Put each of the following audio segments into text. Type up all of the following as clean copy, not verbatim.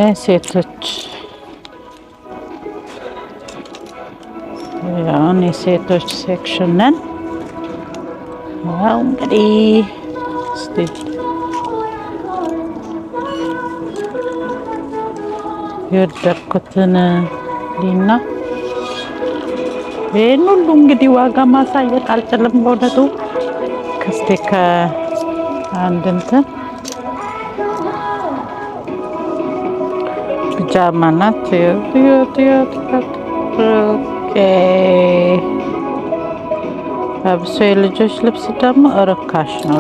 የሴቶች ያውን የሴቶች ሴክሽን ነን። ያው እንግዲህ እስቲ የወደድኩትን ሊና ይሄን ሁሉ እንግዲህ ዋጋ ማሳየት አልችልም በእውነቱ። እስቲ ከአንድ እንትን ፒጃማ ናት። አብሶ የልጆች ልብስ ደግሞ ርካሽ ነው።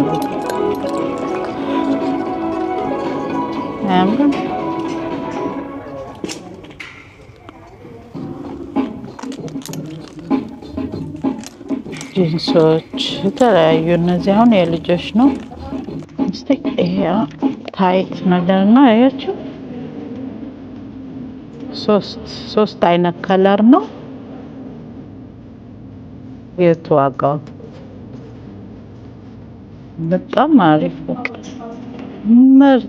ጂንሶች የተለያዩ እነዚህ አሁን የልጆች ነው። እስቲ ይሄ ታይት ነገር ነው። አያችሁ ሶስት አይነት ከለር ነው። የቱ ዋጋው በጣም አሪፍ ምርጥ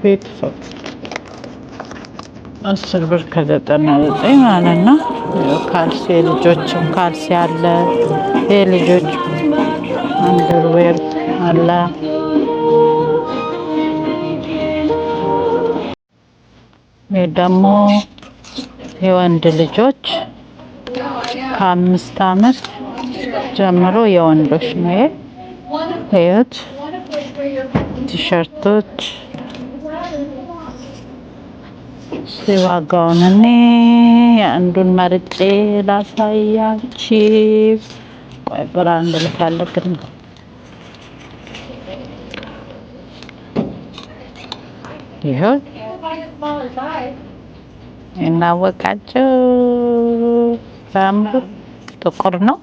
ቤት 10 ብር ከ99 ማለት ነው። ካልሲ የልጆችም ካልሲ አለ። የልጆች አንደርዌር አለ። ይሄ ደግሞ የወንድ ልጆች ከ5 ዓመት ጀምሮ የወንዶች ነው። ይሄት ቲሸርቶች ዋጋውን እኔ አንዱን መርጬ ላሳያችሁ። ቆይ ብራንድ ልፈልግ ነው። ይሄው እናወቃቸው ሳምሩ ጥቁር ነው።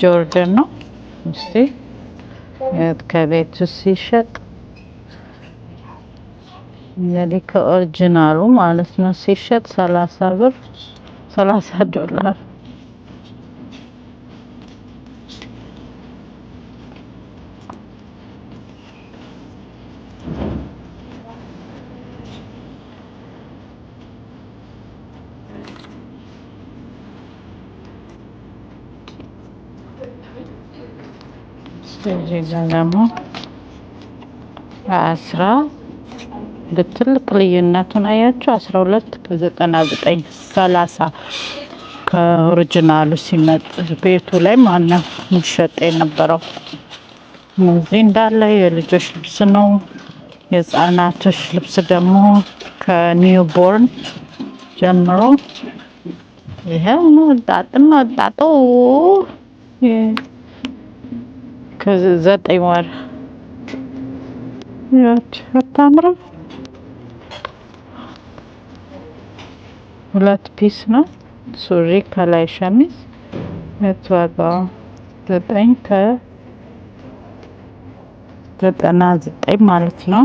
ጆርዳን ነው። እስቲ ከቤቱ ሲሸጥ እንግዲህ ከኦሪጂናሉ ማለት ነው ሲሸጥ 30 ብር $30 ደግሞ ትልቅ ልዩነቱን አያችሁ። 12 ከ99 30 ከኦሪጂናሉ ሲመጥ ቤቱ ላይ ማነው የሚሸጥ የነበረው። እዚህ እንዳለ የልጆች ልብስ ነው። የህፃናቶች ልብስ ደግሞ ከኒው ቦርን ጀምሮ ይሄው ወጣጡ ከ9 ወር አታምርም? 2 ፒስ ነው። ሱሪ ከላይ ሸሚዝ ዋጋው 9 ከ99 ማለት ነው።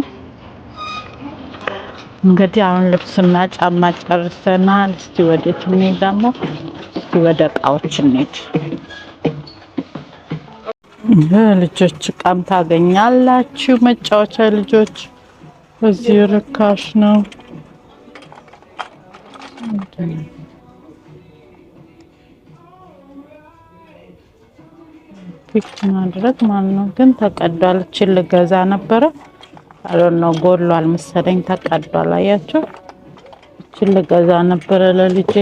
እንግዲህ አሁን ልብስና ጫማ ጨርሰናል። እስቲ ወዴት እንሂድ ደግሞ? እስቲ ወደ እቃዎች እንሂድ። ልጆች እቃም ታገኛላችሁ። መጫወቻ ልጆች እዚህ ርካሽ ነው። ፒክ ማድረግ ማለት ነው። ግን ተቀዷል። እቺን ልገዛ ነበረ ነው ጎሏል መሰለኝ። ተቀዷል። አያችሁ እቺን ልገዛ ነበረ ለልጄ።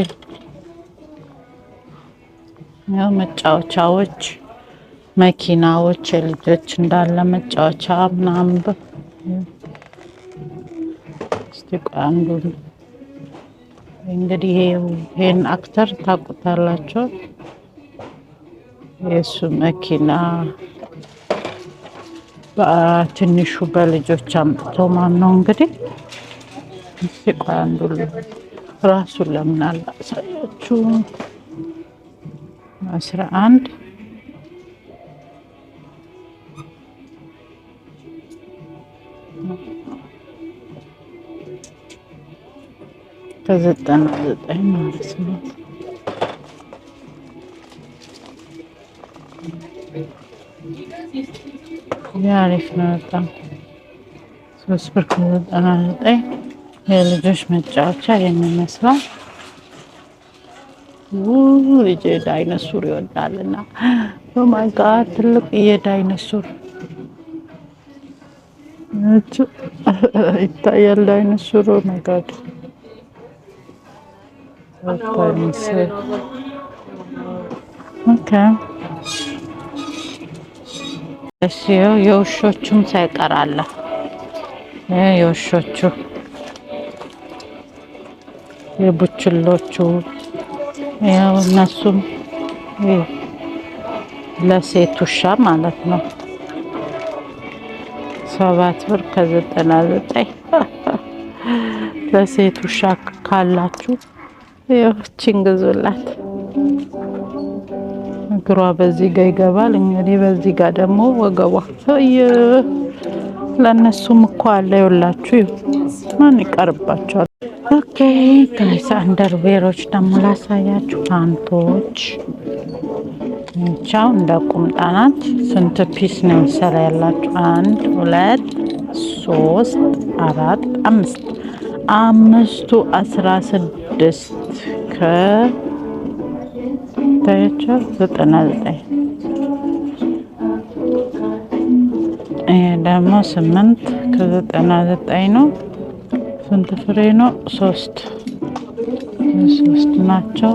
ያው መጫወቻዎች መኪናዎች የልጆች እንዳለ መጫወቻ ምናምን እስቲ አንዱ እንግዲህ ይሄን አክተር ታውቁታላችሁ። የሱ መኪና በትንሹ በልጆች አምጥቶ ማን ነው እንግዲህ እስቲ አንዱ ራሱን ለምን አላሳያችሁ። 11 ከ99 ማለት ነው። አሪፍ ነው በጣም 3 ብር ከ99 የልጆች መጫወቻ የሚመስላል። ልጄ ዳይኖሱር ይወዳልና ኦማይ ጋድ ትልቅ የዳይኖሱር ይታያል። ዳይኖሱር ኦማይ ጋድ ኦኬ። እሺ የውሾቹም ሳይቀር አለ። የውሾቹ የቡችሎቹ ያው እነሱም ለሴት ውሻ ማለት ነው 7 ብር ከ99 ለሴት ውሻ ካላችሁ ይህችን ግዙላት። እግሯ በዚህ ጋር ይገባል። እንግዲህ በዚህ ጋር ደግሞ ወገቧ ለእነሱም እኮ አለ። ይኸውላችሁ ማን ይቀርባቸዋል? ኦኬ ጋይስ አንደርዌሮች ደግሞ ላሳያችሁ። ፓንቶች ቻው እንደ ቁምጣ ናት። ስንት ፒስ ነው መሰለ ያላችሁ? 1 2 3 4 5 አምስቱ 16 ታያቸው 99 ይሄ ደግሞ 8 ከ99 ነው። ስንት ፍሬ ነው? 3 ናቸው።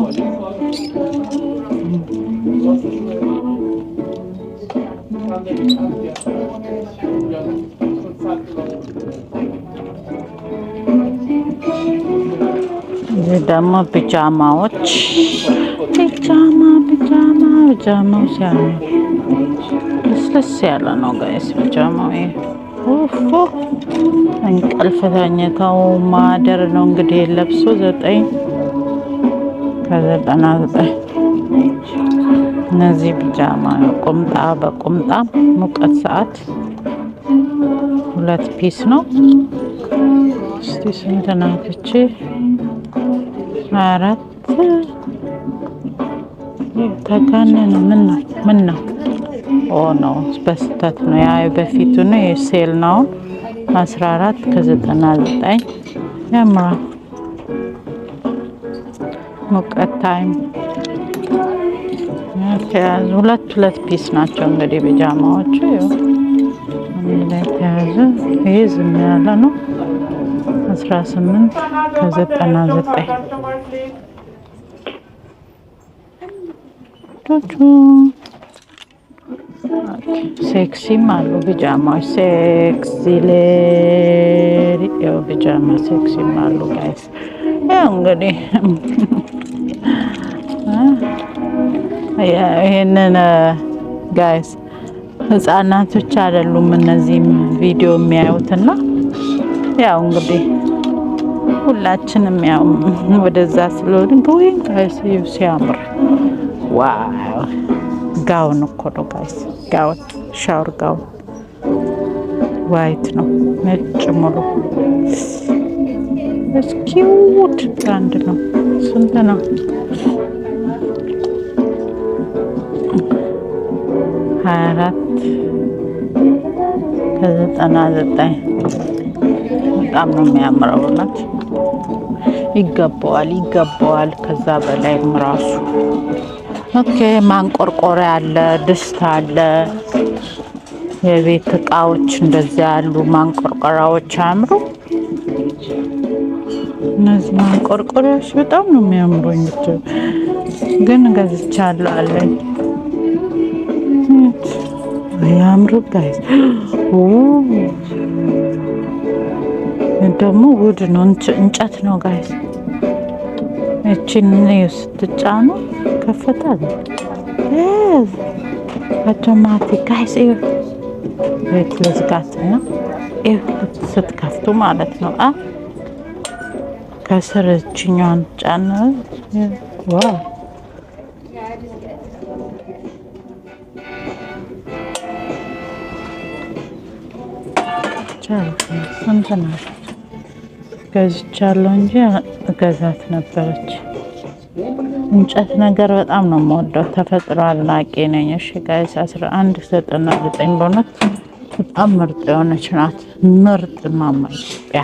ይህ ደግሞ ፒጃማዎች ፒጃማው ሲያምር ልስልስ ያለ ነው ጋይስ። ፒጃማው እንቅልፍ ተኝተው ማደር ነው እንግዲህ ለብሶ 9 ከ99 እነዚህ ፒጃማ ቁምጣ በቁምጣ ሙቀት ሰዓት 2 ፒስ ነው። እስቲ ስንት ናት እቺ? 24 ተጋነነ። ምን ነው? ኦ ነው በስተት ነው። ያ በፊቱ ነው የሴል ነው 14 ከ99 ያምራል። ሙቀት ታይም ተያዙ። 2 ፒስ ናቸው እንግዲህ ፒጃማዎቹ። ተያዙ። ይሄ ዝም ያለ ነው 18 ከ99 ሴክሲም አሉ ፒጃማዎች። ያው ፒጃማ ሴክሲም አሉ ጋይስ። ያው እንግዲህ ይሄንን ጋይስ ህፃናቶች አይደሉም እነዚህም ቪዲዮ የሚያዩትና ያው እንግዲህ ሁላችንም ያው ወደዛ ስለሆነ ግን ጋይስ ሲያምር ዋው! ጋውን እኮ ነው ጋይስ። ጋውን ሻወር ጋውን ዋይት ነው ነጭ ሙሉ እስኪውት ብራንድ ነው። ስንት ነው? 24 ከ99 በጣም ነው የሚያምረው ናት። ይገባዋል ከዛ በላይም ራሱ። ኦኬ ማንቆርቆሪያ አለ፣ ድስት አለ፣ የቤት እቃዎች እንደዚህ ያሉ ማንቆርቆሪያዎች አምሩ። እነዚህ ማንቆርቆሪያዎች በጣም ነው የሚያምሩኝ። ግን ገዝቻለሁ አለኝ። ያምሩ ጋይስ። ደግሞ ውድ ነው እንጨት ነው ጋይስ። እቺን ስትጫኑ ከፈታል። አውቶማቲክ ጋይስ። ቤት ለዝጋትና ስትከፍቱ ማለት ነው። ከስር እችኛዋን ጫን። ዋው ስንት ነው? ገዝቻለሁ እንጂ እገዛት ነበረች። እንጨት ነገር በጣም ነው የምወደው። ተፈጥሮ አድናቂ ነኝ። እሺ ጋይስ 11.99 በእውነት በጣም ምርጥ የሆነች ናት። ምርጥ ማማ ኢትዮጵያ